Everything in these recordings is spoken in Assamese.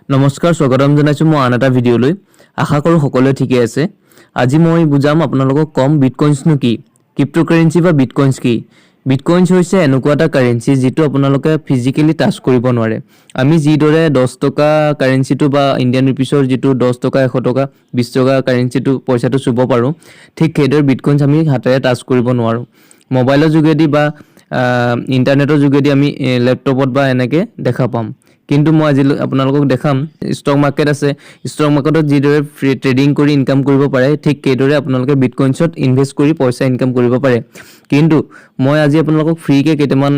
নমস্কাৰ স্বাগতম জনাইছো মই আন এটা ভিডিঅ'লৈ আশা কৰো সকলোৱে ঠিকে আছে আজি মই বুজাম আপোনালোকক কম বিটকয়েন্সনো কি ক্ৰিপ্টোকাৰেন্সি বা বিটকয়েন্স কি বিটকয়েন্স হৈছে এনেকুৱা এটা কাৰেন্সি যিটো আপোনালোকে ফিজিক্যালি টাচ কৰিব নোৱাৰে আমি যি দৰে 10 টকা কাৰেন্সিটো বা ইণ্ডিয়ান ৰুপিছৰ যিটো 10 টকা 100 টকা 20 টকা কাৰেন্সিটো পইচাটো চুব পাৰো ঠিক সেইদৰে বিটকয়েন্স আমি হাতেৰে টাচ কৰিব নোৱাৰো মোবাইলৰ যোগেদি বা ইন্টাৰনেটৰ যোগেদি আমি ল্যাপটপত বা এনেকে দেখা পাম কিন্তু মই আজি আপোনালোকক দেখাম ষ্টক মাৰ্কেট আছে ষ্টক মাৰ্কেটত যিদৰে ফ্ৰী ট্ৰেডিং কৰি ইনকাম কৰিব পাৰে ঠিক সেইদৰে আপোনালোকে বিটকয়েন্সত ইনভেষ্ট কৰি পইচা ইনকাম কৰিব পাৰে কিন্তু মই আজি আপোনালোকক ফ্ৰীকে কেইটামান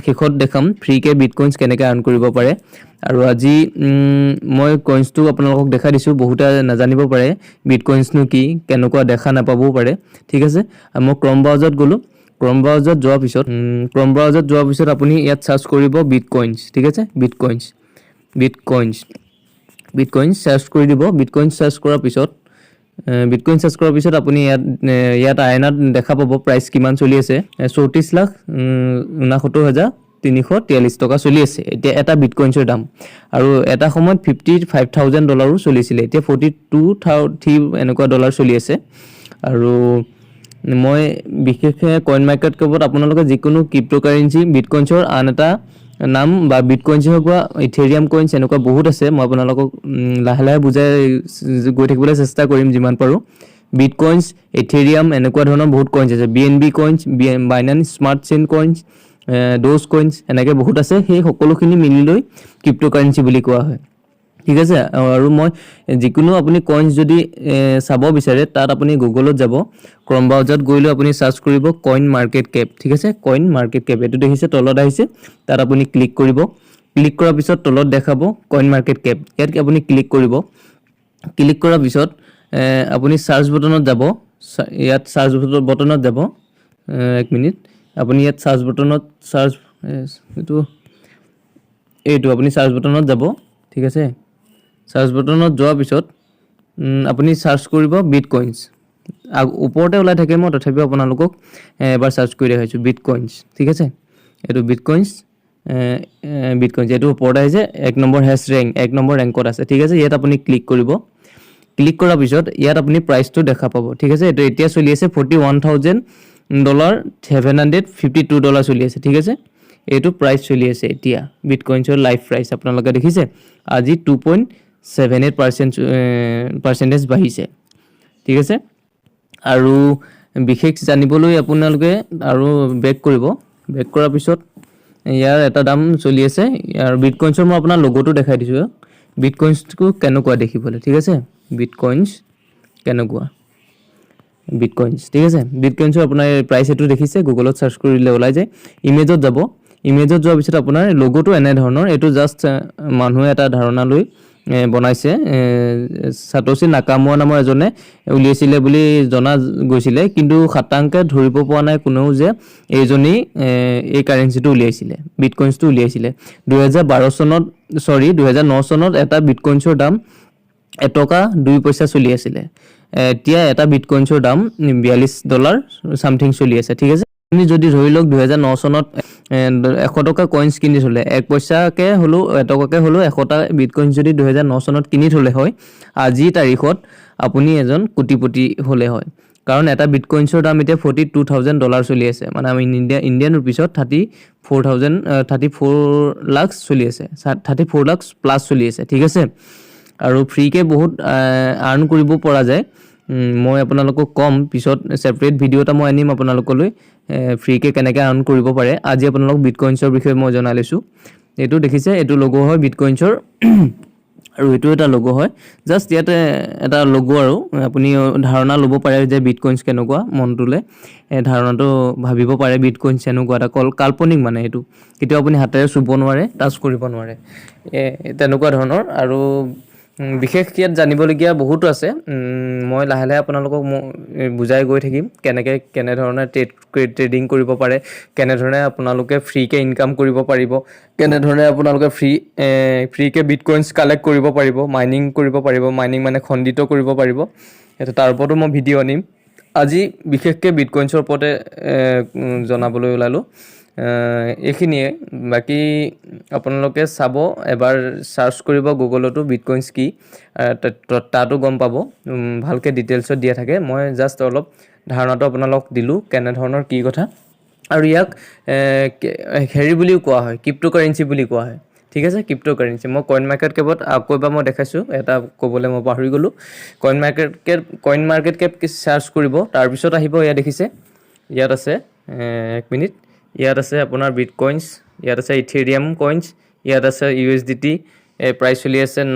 শেষত দেখাম ফ্ৰীকে বিটকয়েন্স কেনেকৈ আৰ্ন কৰিব পাৰে আৰু আজি মই কয়েন্সটো আপোনালোকক দেখাই দিছো বহুতে নাজানিব পাৰে বিটকয়েন্সনো কি কেনেকুৱা দেখা নাপাবও পাৰে ঠিক আছে মই ক্ৰম ব্ৰাউজাৰত গলো ক্ৰম ব্ৰাউজাৰত যোৱাৰ পিছত আপুনি ইয়াত সাৰ্চ কৰিব বিটকয়েন্স ঠিক আছে বিটকয়েন্স সাৰ্চ কৰি দিব বিটকয়েন্স সাৰ্চ কৰাৰ পিছত আপুনি ইয়াত আইনাত দেখা পাব প্ৰাইস কিমান চলি আছে 34,69,343 টকা চলি আছে এতিয়া এটা বিটকয়েন্সৰ দাম আৰু এটা সময়ত $55,000 চলিছিল এতিয়া 42,000 এনেকুৱা ডলাৰ চলি আছে আৰু মই বিশেষকৈ কয়েন মাৰ্কেট কেপত আপোনালোকে যিকোনো ক্ৰিপ্টোকাৰেন্সি বিটকয়েন্সৰ আন এটা নাম বা বিটকয়েন্স হওক বা ইথেৰিয়াম কয়েন্স এনেকুৱা বহুত আছে মই আপোনালোকক লাহে লাহে বুজাই গৈ থাকিবলৈ চেষ্টা কৰিম যিমান পাৰো বিটকয়েন্স ইথেৰিয়াম এনেকুৱা ধৰণৰ বহুত কয়েন্স আছে BNB coins Binance smart chain coins dose coins এনেকৈ বহুত আছে সেই সকলোখিনি মিলি লৈ ক্ৰিপ্টোকাৰেন্সি বুলি কোৱা হয় ঠিক আছে আৰু মই যিকোনো আপুনি কয়েন্স যদি চাব বিচাৰে তাত আপুনি গুগলত যাব ক্ৰম ব্ৰাউজাৰত গৈলৈ আপুনি সাৰ্চ কৰিব কয়েন মাৰ্কেট কেপ ঠিক আছে কয়েন মাৰ্কেট কেপ এটো দেখিছে তলত আহিছে তাত আপুনি ক্লিক কৰিব ক্লিক কৰাৰ পিছত তলত দেখাব কয়েন মাৰ্কেট কেপ ইয়াত আপুনি ক্লিক কৰিব ক্লিক কৰাৰ পিছত আপুনি সাৰ্চ বটনত যাব ইয়াত সাৰ্চ বটনত যাব এক মিনিট আপুনি ইয়াত সাৰ্চ বটনত এইটো আপুনি সাৰ্চ বটনত যাব ঠিক আছে সাৰ্চ বটনত যোৱাৰ পিছত আপুনি সাৰ্চ কৰিব বিটকয়েন্স ওপৰতে ওলাই থাকে মই তথাপিও আপোনালোকক এবাৰ সাৰ্চ কৰি দেখাইছো বিটকয়েন্স ঠিক আছে এটো বিটকয়েন্স এটো ওপৰতে আহিছে এক নম্বৰ হেছ ৰেংক এক নম্বৰ ৰেংকত আছে ঠিক আছে ইয়াত আপুনি ক্লিক কৰিব ক্লিক কৰাৰ পিছত ইয়াত আপুনি প্ৰাইসটো দেখা পাব ঠিক আছে এটো এতিয়া চলি আছে $41,752 চলি আছে ঠিক আছে এটো প্ৰাইস চলি আছে এতিয়া বিটকয়েন্সৰ লাইভ প্ৰাইস আপোনালোকে দেখিছে আজি 2.78% বাঢ়িছে ঠিক আছে আৰু বিশেষ জানিবলৈ আপোনালোকে আৰু বেক কৰাৰ পিছত ইয়াৰ এটা দাম চলি আছে আৰু বিটকয়েন্সৰ মই আপোনাৰ লোগোটো দেখাই দিছো বিটকয়েন্সটো কেনেকুৱা দেখিবলৈ ঠিক আছে বিটকয়েন্স কেনেকুৱা বিটকয়েন্স ঠিক আছে বিটকয়েন্সৰ আপোনাৰ প্ৰাইস এটো দেখিছে গুগলত সাৰ্চ কৰিলে ওলাই যায় ইমেজত যাব ইমেজত যোৱাৰ পিছত আপোনাৰ লোগোটো এনে ধৰণৰ এটো জাস্ট মানুহে এটা ধাৰণা লৈ বনাইছে সাতোশি নাকামোৱা নামৰ এজনে উলিয়াইছিলে বুলি জনা গৈছিলে কিন্তু খাটাংকে ধৰিব পৰা নাই কোনেও যে এইজনী এই কাৰেন্সিটো উলিয়াইছিলে বিটকয়েন্সটো উলিয়াইছিলে 2009 চনত এটা বিটকয়েন্সৰ দাম 1 টকা 2 পইচা চলি আছিল এতিয়া এটা বিটকয়েন্সৰ দাম $42 সামথিং চলি আছে ঠিক আছে আপুনি যদি ধৰি লওক 2009 চনত 100 টকা কয়েন্স কিনি থলে 1 পইচাকে হলো 1 টকাকে হলো 100 টা বিটকয়েন্স যদি 2009 চনত কিনি থলে হয় আজি তাৰিখত আপুনি এজন কোটিপতি হলে হয় কাৰণ এটা বিটকয়েন্সৰ দাম এতিয়া $42,000 চলি আছে মানে আমি ইণ্ডিয়ান ৰুপিছত 34 লাখ চলি আছে 34 লাখ প্লাস চলি আছে ঠিক আছে আৰু ফ্ৰীকে বহুত আৰ্ন কৰিব পৰা যায় মই আপোনালোকক কম পিছত সেপাৰেট ভিডিও এটা মই আনিম আপোনালোকলৈ ফ্ৰীকে কেনেকৈ আৰ্ন কৰিব পাৰে আজি আপোনালোক বিটকয়েন্সৰ বিষয়ে মই জনাই লৈছো এটো দেখিছে এটো লোগো হয় বিটকয়েন্সৰ আৰু এটো এটা লোগো হয় জাস্ট ইয়াতে এটা লোগো আৰু আপুনি ধাৰণা ল'ব পাৰে যে বিটকয়েন্স কেনেকুৱা মনটোলে ধাৰণাটো ভাবিব পাৰে বিটকয়েন্স কেনেকুৱা এটা কাল্পনিক মানে এটো কেতিয়া আপুনি হাতেৰে চুব নোৱাৰে টাচ কৰিব নোৱাৰে তেনেকুৱা ধৰণৰ আৰু বিশেষ কিয়াত জানিবলগীয়া বহুত আছে মই লাহে লাহে আপোনালোকক বুজাই গৈ থাকিম কেনে ধৰণে ট্ৰেডিং কৰিব পাৰে কেনে ধৰণে আপোনালোকে ফ্ৰীকে ইনকাম কৰিব পাৰিব কেনে ধৰণে আপোনালোকে ফ্ৰীকে বিটকয়েন্স কালেক্ট কৰিব পাৰিব মাইনিং কৰিব পাৰিব মাইনিং মানে খণ্ডিত কৰিব পাৰিব এটা তাৰ ওপৰতো মই ভিডিও আনিম আজি বিশেষকৈ বিটকয়েন্সৰ ওপৰতে জনাবলৈ ওলালো এইখিনিয়ে বাকী আপোনালোকে চাব এবাৰ সাৰ্চ কৰিব গুগলতো বিটকইনছ কি তাতো গম পাব ভালকৈ ডিটেইলছত দিয়া থাকে মই জাষ্ট অলপ ধাৰণাটো আপোনালোকক দিলোঁ কেনেধৰণৰ কি কথা আৰু ইয়াক হেৰি বুলিও কোৱা হয় ক্ৰিপ্ট'কাৰেঞ্চি বুলি কোৱা হয় ঠিক আছে ক্ৰিপ্ট'কাৰেঞ্চি মই কইন মাৰ্কেট কেপত আকৌ এবাৰ মই দেখাইছোঁ এটা ক'বলৈ মই পাহৰি গ'লোঁ কইন মাৰ্কেট কেপ চাৰ্চ কৰিব তাৰপিছত আহিব ইয়াত দেখিছে ইয়াত আছে এক মিনিট ইয়াত আছে আপোনাৰ বিটকইনছ ইয়াত আছে ইথেৰিয়াম কইনছ ইয়াত আছে USDT প্ৰাইচ চলি আছে $1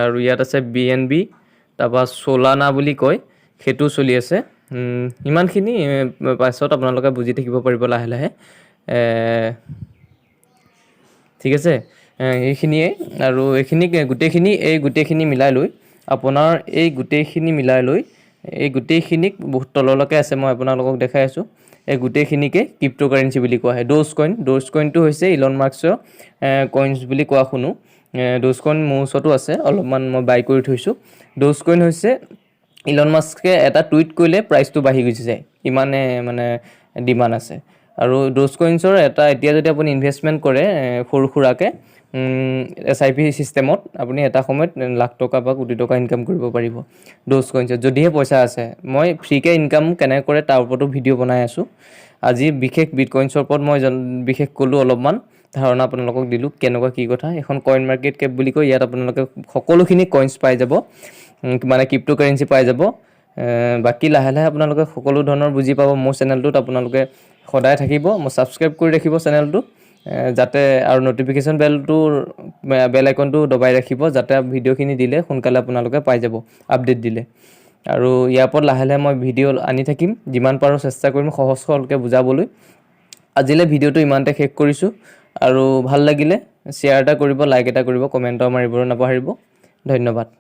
আৰু ইয়াত আছে BNB তাৰপৰা সোলানা বুলি কয় সেইটো চলি আছে ইমানখিনি পাছত আপোনালোকে বুজি থাকিব পাৰিব লাহে লাহে ঠিক আছে এইখিনিয়ে আৰু এইখিনি গোটেইখিনি মিলাই লৈ আপোনাৰ এই গোটেইখিনিক বহুত তললৈকে আছে মই আপোনালোকক দেখাই আছোঁ এই গোটেইখিনিকে ক্ৰিপ্ট'কাৰেঞ্চি বুলি কোৱা হয় ডোজ কইনটো হৈছে ইলন মাস্কৰ কইনছ বুলি কোৱা শুনো ডোজ কইন মোৰ ওচৰতো আছে অলপমান মই বাই কৰি থৈছোঁ ডোজ কইন হৈছে ইলন মাস্কে এটা টুইট কৰিলে প্ৰাইচটো বাঢ়ি গুচি যায় ইমানে মানে ডিমাণ্ড আছে আৰু ডোজ কইনছৰ এটা এতিয়া যদি আপুনি ইনভেষ্টমেণ্ট কৰে সৰু সুৰাকৈ SIP চিষ্টেমত আপুনি এটা সময়ত লাখ টকা বা কোটি টকা ইনকাম কৰিব পাৰিব ডোজ কইনছত যদিহে পইচা আছে মই ফ্ৰীকৈ ইনকাম কেনেকৈ কৰে তাৰ ওপৰতো ভিডিঅ' বনাই আছোঁ আজি বিশেষ বিটকইনছৰ ওপৰত মই বিশেষ ক'লোঁ অলপমান ধাৰণা আপোনালোকক দিলোঁ কেনেকুৱা কি কথা এখন কইন মাৰ্কেট কেপ বুলি কয় ইয়াত আপোনালোকে সকলোখিনি কইনছ পাই যাব মানে ক্ৰিপ্ট'কাৰেঞ্চি পাই যাব বাকী লাহে লাহে আপোনালোকে সকলো ধৰণৰ বুজি পাব মোৰ চেনেলটোত আপোনালোকে সদায় থাকিব মই ছাবস্ক্ৰাইব কৰি ৰাখিব চেনেলটো যাতে আৰু ন'টিফিকেশ্যন বেল আইকনটো দবাই ৰাখিব যাতে ভিডিঅ'খিনি দিলে সোনকালে আপোনালোকে পাই যাব আপডেট দিলে আৰু ইয়াৰ ওপৰত লাহে লাহে মই ভিডিঅ' আনি থাকিম যিমান পাৰোঁ চেষ্টা কৰিম সহজ সৰলকৈ বুজাবলৈ আজিলৈ ভিডিঅ'টো ইমানতে শেষ কৰিছোঁ আৰু ভাল লাগিলে শ্বেয়াৰ এটা কৰিব লাইক এটা কৰিব কমেণ্ট মাৰিবলৈ নাপাহৰিব ধন্যবাদ